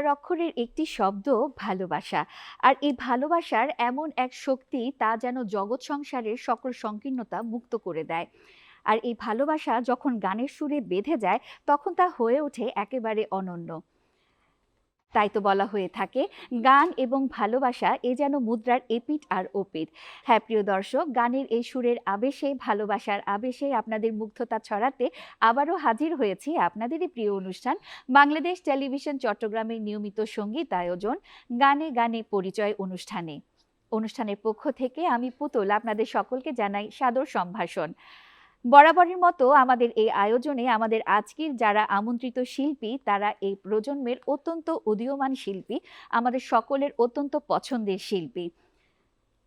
4 অক্ষরের একটি শব্দ ভালোবাসা। আর এই ভালোবাসার এমন এক শক্তি তা যেন জগৎ সংসারের সকল সংকীর্ণতা মুক্ত করে দেয়। আর এই ভালোবাসা যখন গানের সুরে বেঁধে যায় তখন তা হয়ে ওঠে একেবারে অনন্য। তাই তো বলা হয়ে থাকে গান এবং ভালোবাসা এ যেন মুদ্রার এপিঠ আর ওপিঠ। হ্যাঁ প্রিয় দর্শক, গানের এই সুরের আবেশে, ভালোবাসার আবেশে আপনাদের মুগ্ধতা ছড়াতে আবারও হাজির হয়েছি আপনাদেরই প্রিয় অনুষ্ঠান বাংলাদেশ টেলিভিশন চট্টগ্রামের নিয়মিত সঙ্গীত আয়োজন গানে গানে পরিচয় অনুষ্ঠানের পক্ষ থেকে আমি পুতুল আপনাদের সকলকে জানাই সাদর সম্ভাষণ। বরাবরের মতো আমাদের এই আয়োজনে আমাদের আজকের যারা আমন্ত্রিত শিল্পী তারা এই প্রজন্মের অত্যন্ত উদীয়মান শিল্পী, আমাদের সকলের অত্যন্ত পছন্দের শিল্পী।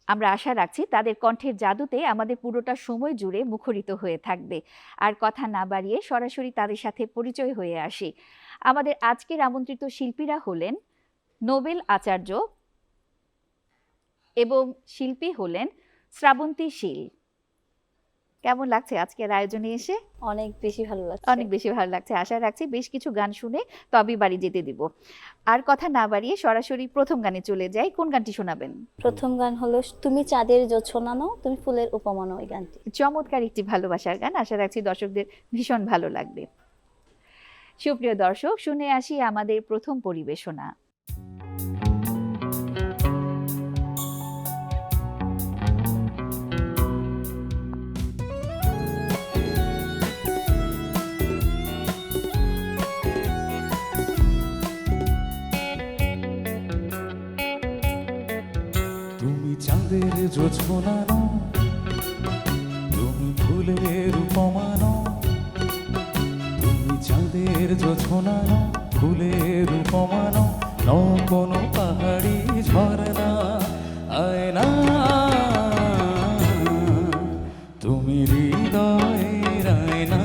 আমরা আশা রাখছি তাদের কণ্ঠের জাদুতে আমাদের পুরোটা সময় জুড়ে মুখরিত হয়ে থাকবে। আর কথা না বাড়িয়ে সরাসরি তাদের সাথে পরিচয় হয়ে আসি। আমাদের আজকের আমন্ত্রিত শিল্পীরা হলেন নোবেল আচার্য এবং শিল্পী হলেন শ্রাবন্তী শীল। কেমন লাগছে আজকের আয়োজনে এসে? অনেক বেশি ভালো লাগছে। অনেক বেশি ভালো লাগছে। আশা রাখছি বেশ কিছু গান শুনে তবে বাড়ি যেতে দিব। আর কথা না বাড়িয়ে সরাসরি প্রথম গানে চলে যাই। কোন গানটি শোনাবেন? প্রথম গান হলো তুমি চাঁদের জোছনা নাও, তুমি ফুলের উপমা নাও। এই গানটি চমৎকার একটি ভালোবাসার গান। আশা রাখছি দর্শকদের ভীষণ ভালো লাগবে। সুপ্রিয় দর্শক, শুনে আসি আমাদের প্রথম পরিবেশনা। চাঁদের জোছনা নাও, তুমি ফুলের উপমা নাও, তুমি চাঁদের জোছনা নাও, ফুলের উপমা নাও, নও কোনো পাহাড়ি ঝরনা আয়না, তুমি হৃদয়ের আয়না।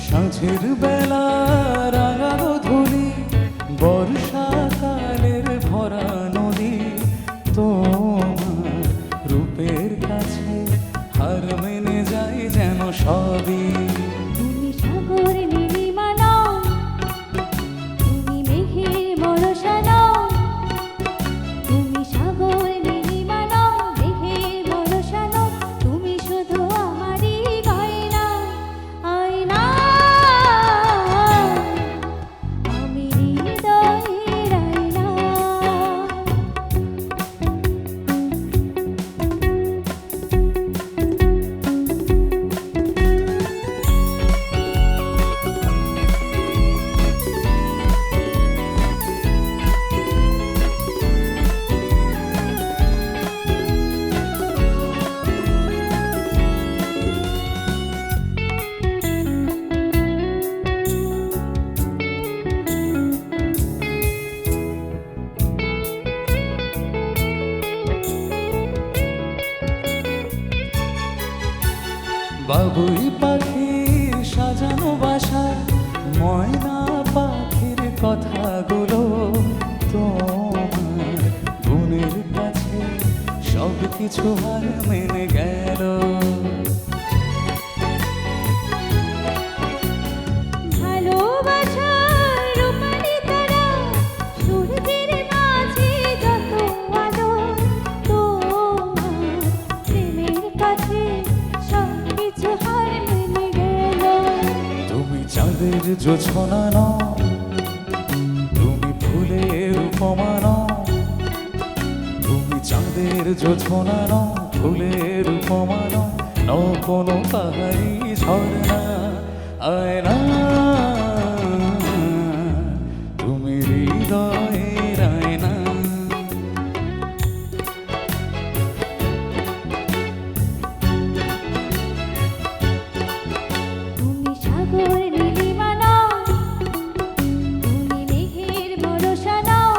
সাঁঝের বেলা রাঙা ধুলি, বর্ষাকালের ভরা নদী, তোমার রূপের কাছে হার মেনে যায় যেন সবই। তুমি সাগর নীলিমা নাও, তুমি মেঘের বরষা নাও, তুমি সাগর নীলিমা নাও, মেঘের বরষা নাও, তুমি শুধু আমারই গয়না আয়না, আমি হৃদয়ের আয়না। বাবুই পাখির সাজানো বাসা, ময়না পাখির কথাগুলো তোমার গুণের কাছে সব কিছু হার মেনে গেল। ভালোবাসার রূপালি তারা, সূর্যের মাঝে যত আলো, তোমার প্রেমের কাছে সবকিছু হার মেনে গেল। তুমি চাঁদের জোছনা নও, তুমি ফুলের উপমা নও, তুমি চাঁদের জোছনা নও, ফুলের উপমা নও, নও কোনো পাহাড়ি ঝর্ণা আয়না, তুমি হৃদয়ের আয়না। তুমি সাগর নীলিমা নও, তুমি মেঘের ভরসা নও,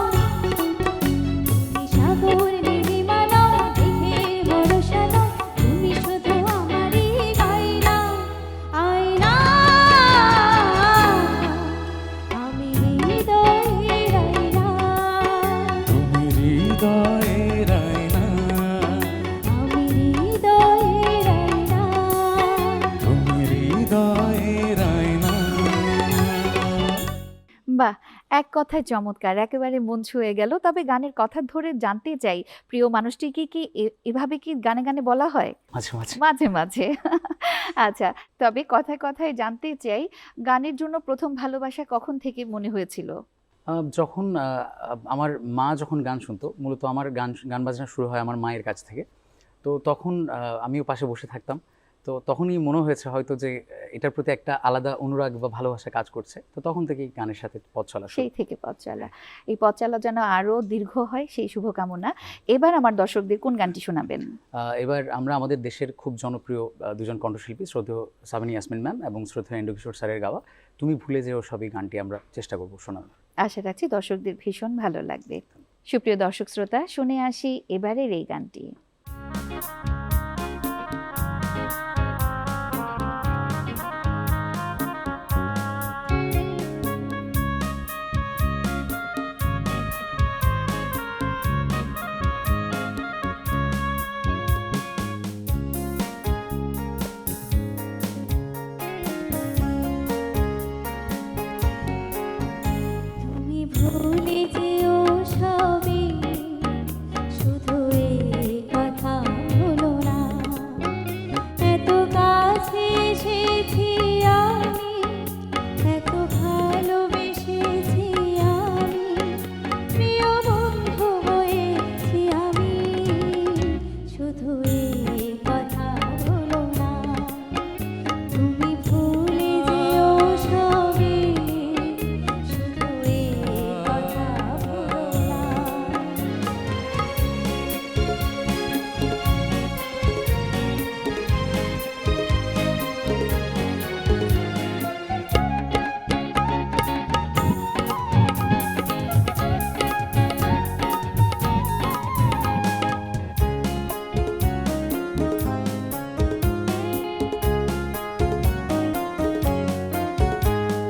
তুমি সাগর নীলিমা নও, মেঘের ভরসা নও, তুমি শুধু আমারই আয়না, আয়না। আমি হৃদয়ের আয়না, তুমি হৃদয়ের আয়না, আমি হৃদয়ের আয়না। তুমি হৃদয়ের আয়না। বাহ! এক কথায় চমৎকার, একেবারে মন ছুঁয়ে গেল। তবে গানের কথা ধরে জানতে চাই, প্রিয় মানুষটিকে কি এভাবে কি গানে গানে বলা হয়? মাঝে মাঝে মাঝে মাঝে। আচ্ছা, তবে কথায় কথায় জানতে চাই, গানের জন্য প্রথম ভালোবাসা কখন থেকে মনে হয়েছিল? যখন আমার মা যখন গান শুনতো, মূলত আমার গান বাজনা শুরু হয় আমার মায়ের কাছ থেকে। তো তখন আমিও পাশে বসে থাকতাম। তো তখনই মনে হয়েছে হয়তো যে এটার প্রতি একটা আলাদা অনুরাগ বা ভালোবাসা কাজ করছে। তো তখন থেকেই গানের সাথে পথ চলা শুরু। সেই থেকে পথ চলা। এই পথ চলা যেন আরো দীর্ঘ হয়, সেই শুভকামনা। এবার আমার দর্শকদের কোন গানটি শোনাবেন? এবার আমরা আমাদের দেশের খুব জনপ্রিয় দুজন কণ্ঠশিল্পী শ্রদ্ধেয় সাবিনা ইয়াসমিন ম্যাম এবং শ্রদ্ধেয় এন্ড্রু কিশোর স্যারের গাওয়া তুমি ভুলে যেও সবই গানটি আমরা চেষ্টা করব শোনানোর। আশা রাখছি দর্শকদের ভীষণ ভালো লাগবে। সুপ্রিয় দর্শক শ্রোতা, শুনে আসি এবারের এই গানটি। তুমি ভুলে যেও সবই, শুধু এই কথা ভুলো না। এত কাছে এসেছি আমি, এত ভালোবেসেছি আমি, প্রিয় বন্ধু হয়েছি আমি, শুধু এই কথা ভুলো না। তুমি ভুলে যেও সবই, শুধু এই কথা ভুলো না।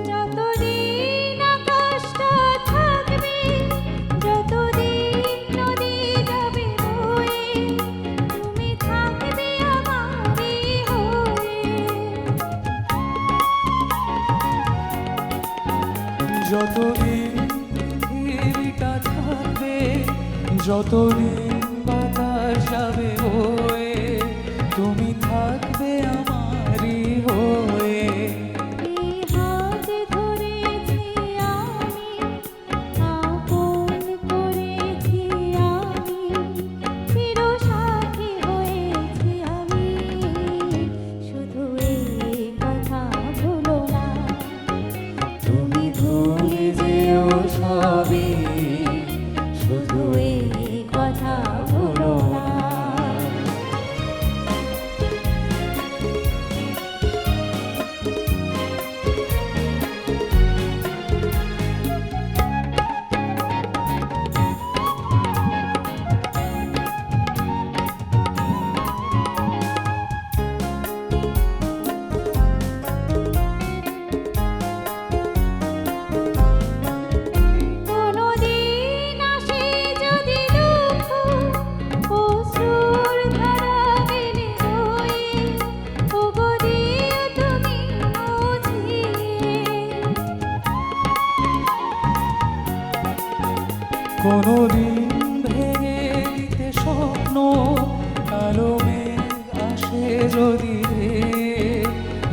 যতদিন আকাশটা থাকবে, যতদিন নদী যাবে বয়ে, তুমি থাকবে আমারই হয়ে। যতদিন পৃথিবীটা থাকবে, যতদিন বাতাস যাবে বয়ে, তুমি থাকবে আমারই হয়ে। এই হাত ধরেছি আমি, আপন করেছি আমি, চির সাথী হয়েছি আমি, শুধু এই কথা ভুলো না। তুমি ভুলে যেও সবই, শুধু এই কথা ভুলো না। কোনোদিন ভেঙে দিতে স্বপ্ন, কালো মেঘ আসে যদি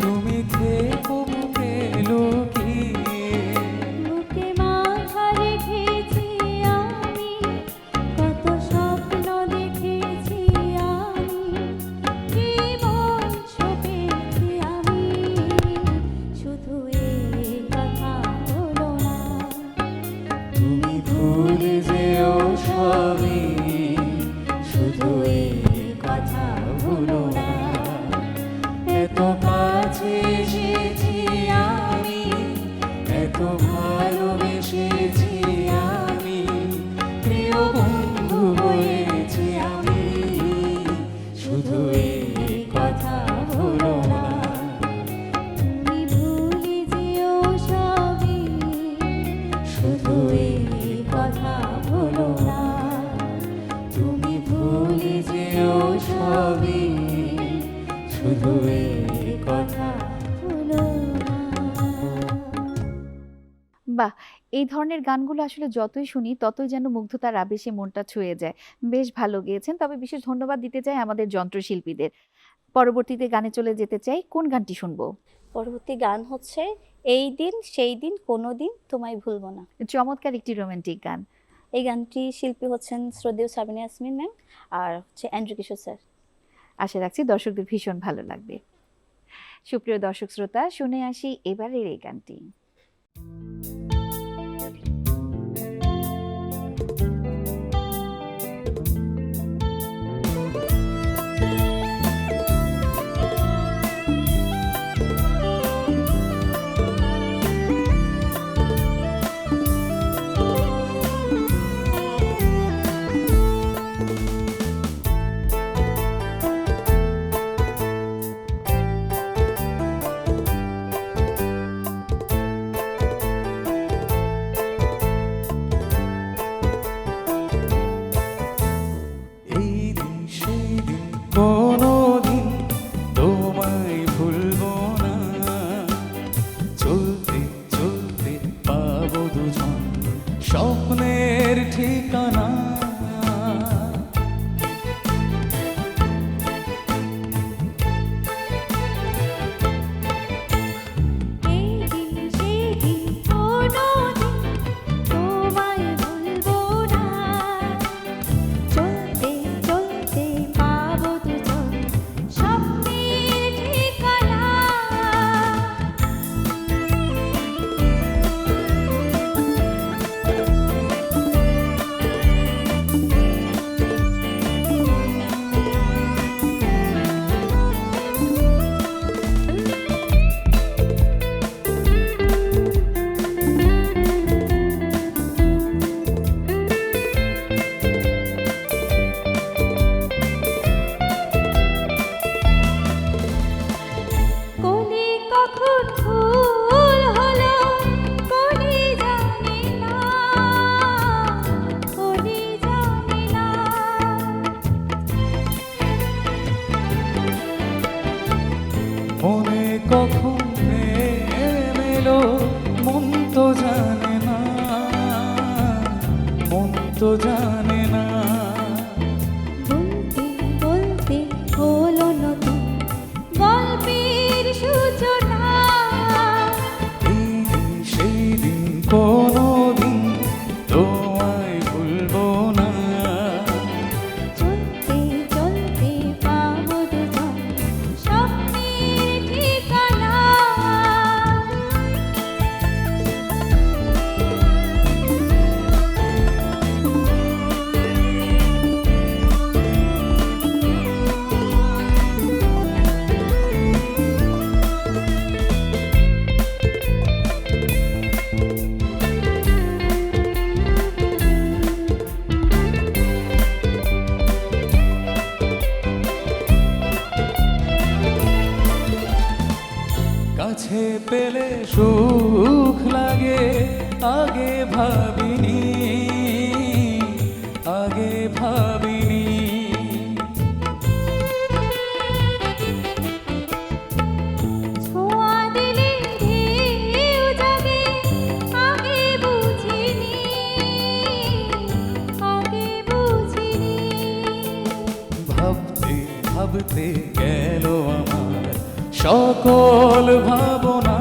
তুমি থেকো বুকে লুকিয়ে। বুকে মাথা রেখেছি আমি, কত স্বপ্ন দেখেছি আমি, কি মন ছুপেছি আমি, শুধু এই কথা হলো না। তুমি ভুলে যেও সবই, শুধু এই কথা ভুলো না। এত কাছে এসেছি আমি, এত ভালোবেসেছি আমি, প্রিয় বন্ধু হয়েছি আমি, শুধু এই কথা ভুলো না। তুমি ভুলে যেও সবই, শুধু এই কথা ভুলো না। তুমি ভুলে যেও সবই, শুধু এই কথা ভুলো না। বাহ! এই ধরনের গানগুলো আসলে যতই শুনি ততই যেন মুগ্ধতার আবেশে মনটা ছুঁয়ে যায়। বেশ ভালো গেয়েছেন। তবে বিশেষ ধন্যবাদ দিতে চাই আমাদের যন্ত্রশিল্পীদের। পরবর্তীতে গানে চলে যেতে চাই। কোন গানটি শুনবো? পরবর্তী গান হচ্ছে এই দিন সেই দিন কোনোদিন তোমায় ভুলবো না। চমৎকার একটি রোমান্টিক গান। এই গানটি শিল্পী হচ্ছেন শ্রদ্ধেয় সাবিনা ইয়াসমিন ম্যাম আর হচ্ছে অ্যান্ড্রু কিশোর স্যার। আশা রাখছি দর্শকদের ভীষণ ভালো লাগবে। সুপ্রিয় দর্শক শ্রোতা, শুনে আসি এবারের এই গানটি। এই দিন সেই দিন কোনোদিন তোমায় ভুলবো না। চলতে চলতে পাবো দুজন স্বপ্নের ঠিকানা। এই দিন সেই দিন কোনোদিন তোমায় ভুলবো না। চলতে চলতে পাবো দুজন স্বপ্নের ঠিকানা। কোনে কখন ভুল হলো কোনে জানে না, কোনে জানে না। মনে কখন প্রেম এলো মন তো জানে না, মন তো জানে না। বলতে বলতে হলো নতুন গল্পের সূচনা। এই দিন সেই দিন কোনোদিন তোমায় ভুলবো না। চলতে চলতে পাবো দুজন স্বপ্নের ঠিকানা। কাছে পেলে সুখ লাগে, আগে ভাবিনি, আগে ভাবিনি। ছোঁয়া দিলে ঢেউ জাগে আগে বুঝিনি, সকল ভাবনা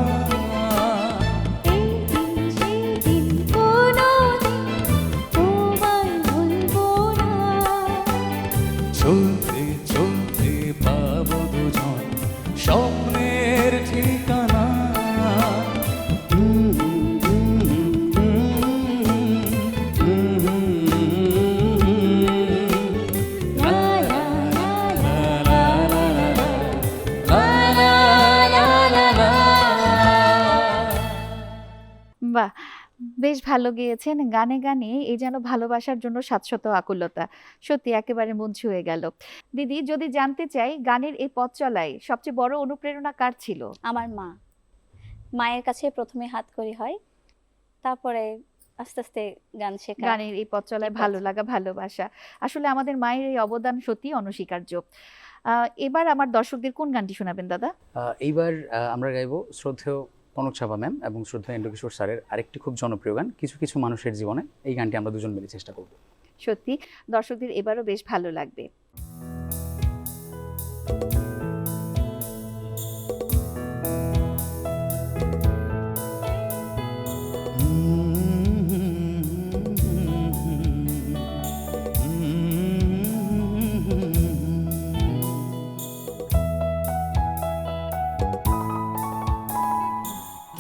এই দিন সেই দিন কোনোদিন তোমায় ভুলবো না। চলতে চলতে পাবো দুজন স্বপ্নের ঠিকানা। লা লা লা লা বাহ! বেশ ভালো গেয়েছেন। গানে, গানে এই যেন ভালোবাসার জন্য শাশ্বত আকুলতা। সত্যি একেবারে মন ছুঁয়ে গেল। দিদি যদি জানতে চাই গানের এই পথ চলায় সবচেয়ে বড় অনুপ্রেরণা কার ছিল? আমার মা, মায়ের কাছে প্রথমে হাতখড়ি হয়, তারপরে আস্তে আস্তে গান শেখা। গানের এই পথ চলায় এই পথ। ভালো লাগা, ভালোবাসা। আসলে আমাদের মায়ের এই অবদান সত্যিই অনস্বীকার্য। এবার আমার দর্শকদের কোন গানটি শোনাবেন দাদা? এইবার আমরা গাইবো শ্রদ্ধেয় কনক চাঁপা ম্যাম এবং শ্রদ্ধেয় ইন্দ্রকিশোর স্যারের আরেকটি খুব জনপ্রিয় গান কিছু কিছু মানুষের জীবনে। এই গানটি আমরা দুজন মিলে চেষ্টা করব। সত্যি দর্শকদের এবারও বেশ ভালো লাগবে।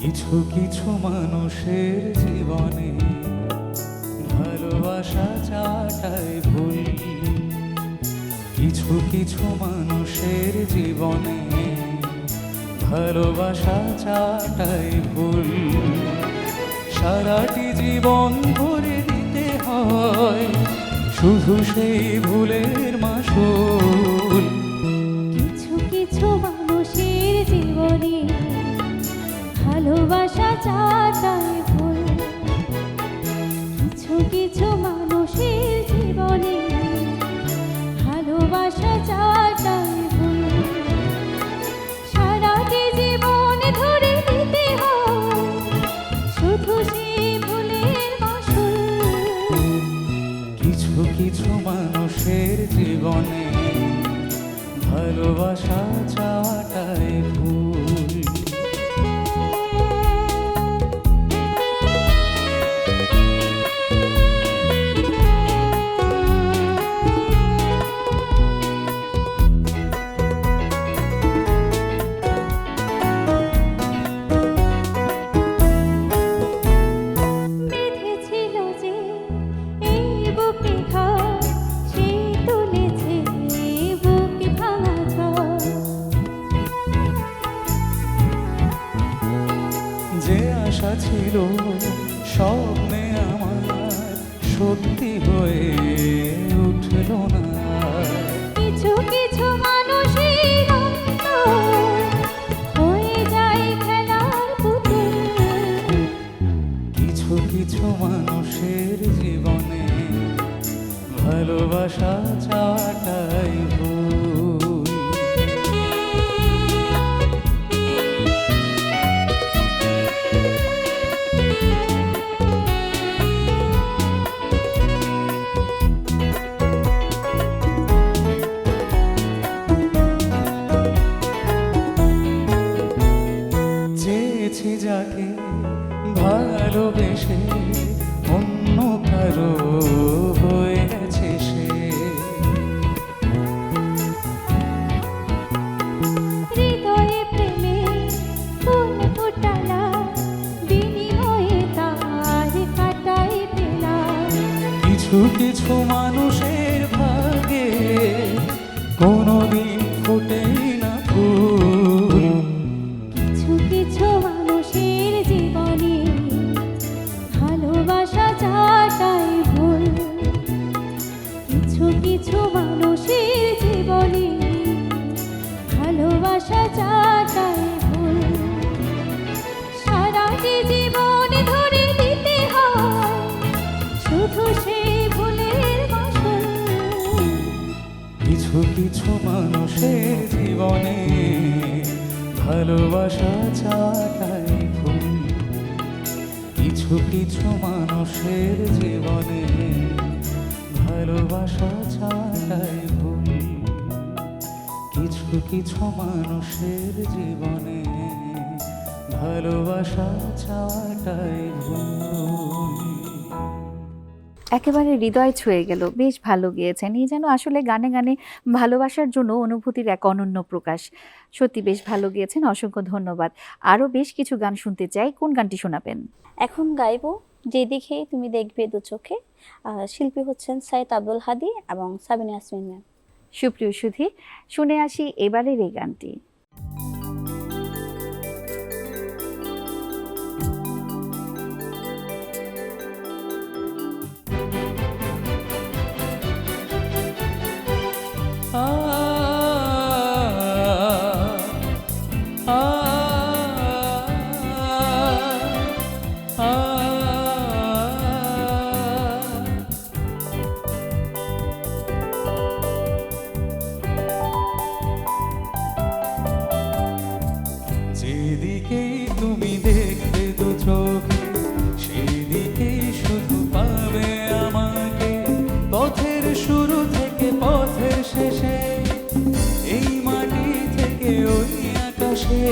কিছু কিছু মানুষের জীবনে ভালোবাসা চাটাই ভুল। কিছু কিছু মানুষের জীবনে ভালোবাসা চাটাই ভুল। সারাটি জীবন ভরে দিতে হয় শুধু সেই ভুলের মাসুল। কিছু কিছু মানুষের জীবনে ভালোবাসা চাটাই ভুল। কিছু কিছু মানুষের জীবনে ভালোবাসা চাটাই ভুল। সারাটি জীবন ধরে দিতে হয় শুধু সেই ভুলের মাসুল। কিছু কিছু মানুষের জীবনে ভালোবাসা চাটাই ভুল। বেঁধেছিল যে এই বুকে ঘর, সে তুলেছে বুকে ভাঙা ঝড়। যে আশা ছিল স্বপ্নে আমার সত্যি হয়ে উঠল না। কিছু কিছু মানুষের অন্তর হয়ে যায় খেলার পুতুল। কিছু কিছু মানুষের জীবনে ভালোবাসা চাটাই ভুল। চেয়েছি যাকে ভালোবেসে অন্য কারো হয়ে গেছে সে। হৃদয়ে প্রেমে ফুল ফোটালা, বিনিময়ে তার কাটাই পেলাম। কিছু কিছু মানুষের ভাগে কোনোদিন ফোটেই না ফুল। কিছু কিছু মানুষের জীবনে ভালোবাসা চাটাই ভুল। কিছু কিছু মানুষের জীবনে ভালোবাসা চাটাই ভুল। সারাটি জীবন ধরে দিতে হয় শুধু সেই ভুলের মাসুল। কিছু কিছু মানুষের জীবনে ভালোবাসা চাটাই ভুল। কিছু কিছু মানুষের জীবনে ভালোবাসা চাটাই ভুল। কিছু কিছু মানুষের জীবনে ভালোবাসা চাওয়াটাই ভুল। একেবারে হৃদয় ছুঁয়ে গেল, বেশ ভালো গেয়েছেন। এই যেন আসলে গানে গানে ভালোবাসার জন্য অনুভূতির এক অনন্য প্রকাশ। সত্যি বেশ ভালো গেয়েছেন, অসংখ্য ধন্যবাদ। আরও বেশ কিছু গান শুনতে চাই, কোন গানটি শোনাবেন? এখন গাইবো যেদিকে তুমি দেখবে দু চোখে। শিল্পী হচ্ছেন সাইদ আব্দুল হাদি এবং সাবিনা ইয়াসমিন ম্যাম। সুপ্রিয় সুধী, শুনে আসি এবারের এই গানটি। আ আ আ যেদিকেই তুমি দেখবে দু চোখে সেদিকেই শুধু পাবে আমাকে, পথের শুরু থেকে পথের শেষে, এই মাটি থেকে ওই আকাশে।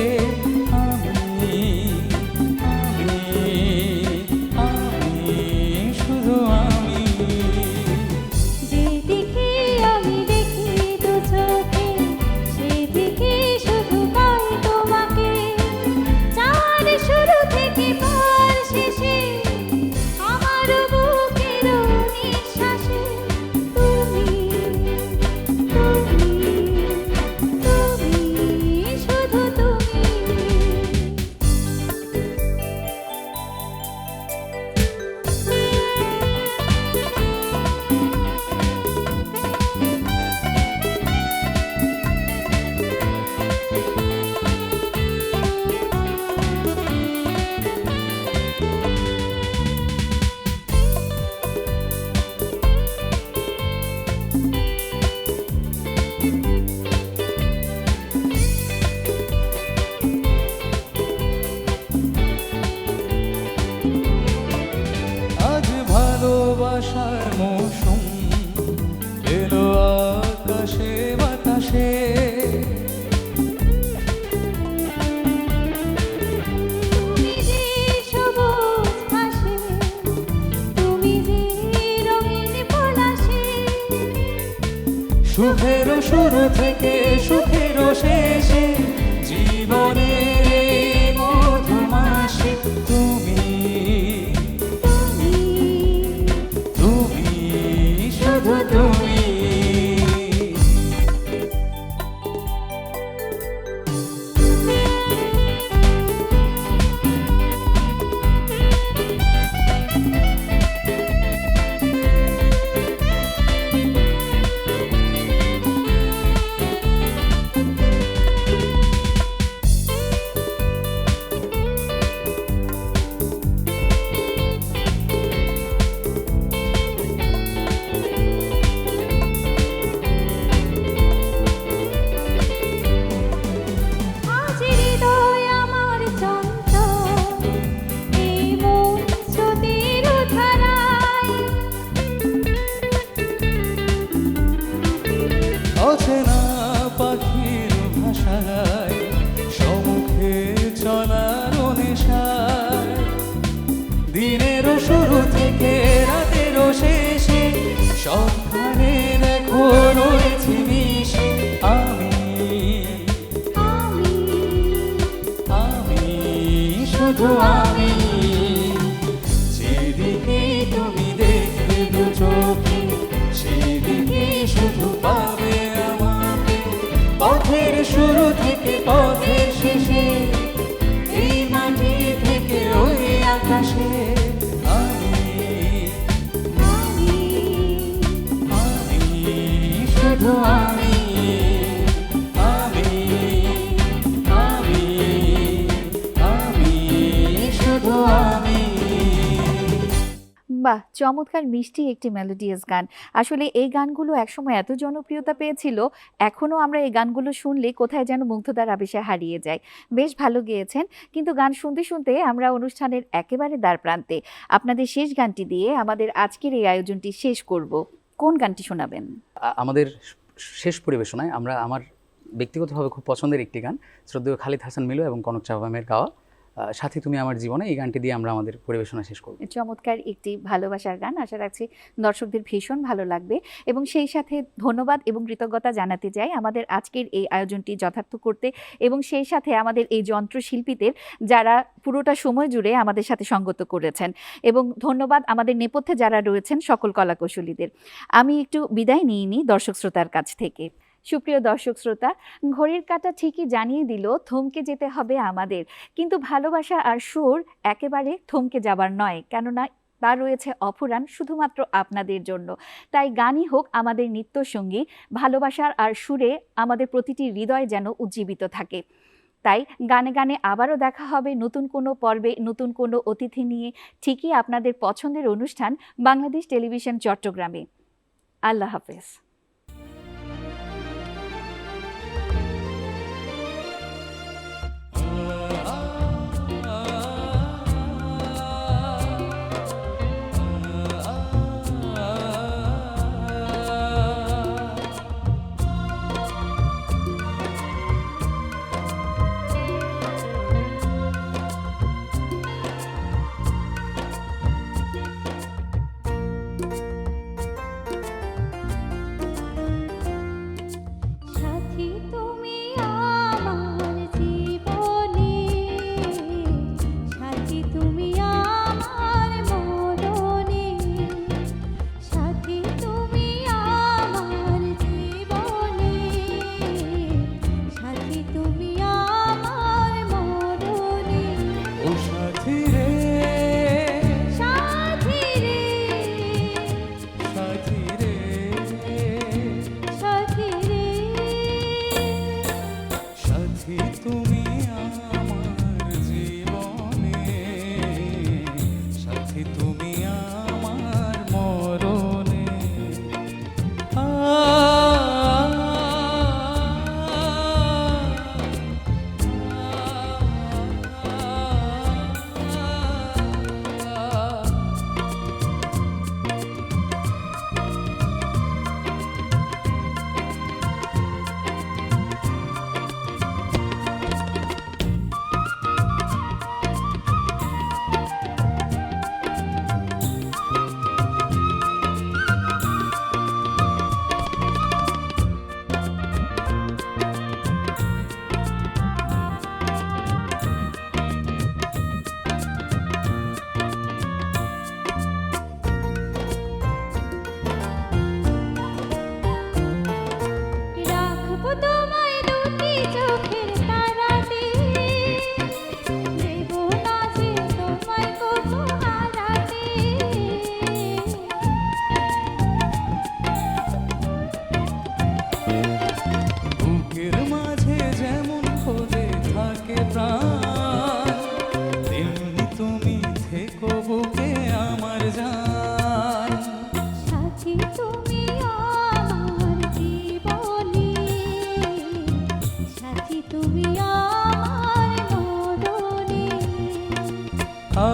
আমি আমি আমি শুধু আমি। যেদিকে আমি দেখি দু চোখে সেদিকে শুধু পাই তোমাকে, চার শুরু থেকে পার শেষে, আমার বুকের নিঃশ্বাসে তুমি তুমি তুমি শুধু তুমি। আজ ভালোবাসার মৌসুম এলো আকাশে বাতাসে, তুমি যে সবুজ ঘাসে, তুমি যে রঙিন পলাশে, সুখেরও শুরু থেকে সুখেরও শেষে, জীবনের এই মধুমাসে তুমি তুমি তুমি শুধু তুমি। আজ হৃদয় আমার চঞ্চল, এই মন স্রোতের ধারায়, অচেনা পাখির ভাষায় সম্মুখে চলার নেশায়, দিনেরও শুরু থেকে রাতেরও শেষে, সবখানে দেখো রয়েছে মিশে। আমি আমি আমি শুধু আমি। যেদিকে তুমি দেখবে দু চোখে সেদিকে শুধু পাবে আমাকে, পথের শুরু থেকে পথের শেষে, এই মাটি থেকে ওই আকাশে। আমি আমি আমি শুধু আমি। আমি আমি আমি শুধু আমি। বাহ, চমৎকার মিষ্টি একটি মেলোডিয়াস গান। আসলে এই গানগুলো একসময় এত জনপ্রিয়তা পেয়েছিল, এখনও আমরা এই গানগুলো শুনলে কোথায় যেন মুগ্ধতার আবেশে হারিয়ে যায়। বেশ ভালো গেয়েছেন, কিন্তু গান শুনতে শুনতে আমরা অনুষ্ঠানের একেবারে দ্বারপ্রান্তে। আপনাদের শেষ গানটি দিয়ে আমাদের আজকের এই আয়োজনটি শেষ করব। কোন গানটি শোনাবেন? আমাদের শেষ পরিবেশনায় আমরা আমার ব্যক্তিগতভাবে খুব পছন্দের একটি গান, শ্রদ্ধেয় খালিদ হাসান মিলু এবং কনক চাওয়ামের গাওয়া সাথী তুমি আমার জীবনে। এই গানটি দিয়ে আমরা আমাদের পরিবেশনা শেষ করব। চমৎকার একটি ভালোবাসার গান, আশা রাখছি দর্শকদের ভীষণ ভালো লাগবে। এবং সেই সাথে ধন্যবাদ এবং কৃতজ্ঞতা জানাতে চাই আমাদের আজকের এই আয়োজনটি যথার্থ করতে, এবং সেই সাথে আমাদের এই যন্ত্রশিল্পীদের যারা পুরোটা সময় জুড়ে আমাদের সাথে সঙ্গত করেছেন, এবং ধন্যবাদ আমাদের নেপথ্যে যারা রয়েছেন সকল কলাকুশলীদের। আমি একটু বিদায় নিয়ে নিই দর্শক শ্রোতার কাছ থেকে। সুপ্রিয় দর্শক শ্রোতা, ঘড়ির কাঁটা ঠিকই জানিয়ে দিল থমকে যেতে হবে আমাদের, কিন্তু ভালোবাসা আর সুর একেবারে থমকে যাবার নয়, কেননা তা রয়েছে অফুরান শুধুমাত্র আপনাদের জন্য। তাই গানই হোক আমাদের নিত্যসঙ্গী, ভালোবাসার আর সুরে আমাদের প্রতিটি হৃদয় যেন উজ্জীবিত থাকে। তাই গানে গানে আবারও দেখা হবে নতুন কোনো পর্বে, নতুন কোনো অতিথি নিয়ে, ঠিকই আপনাদের পছন্দের অনুষ্ঠান বাংলাদেশ টেলিভিশন চট্টগ্রামে। আল্লাহ হাফেজ। সাথী তুমি আমার জীবনে, সাথী তুমি আমার মরণে, সাথী তুমি আমার জীবনে, সাথী তুমি আমার মরণে, ও সাথী রে, সাথী রে, সাথী রে, সাথী রে, সাথী তুমি আমার জীবনে, সাথী তুমি আমার মরণে। রাখবো তোমায় দুটি চোখের তারাতে, দেব না যে তোমায় কবু হারাতে। বুকের মাঝে যেমন খোঁজে থাকে প্রাণ, তেমনি তুমি থেকো বুকে আমার জান। সাথী তুমি আমার জীবনে, সাথী তুমি আমার মরণে, আ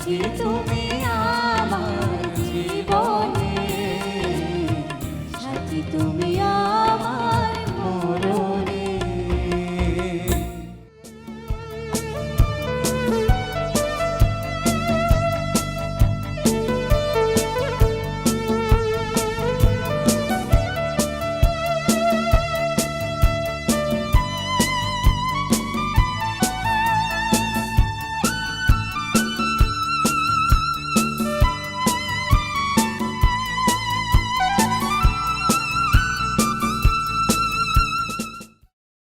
সাথী তুমি আমার জীবনে, সাথী তুমি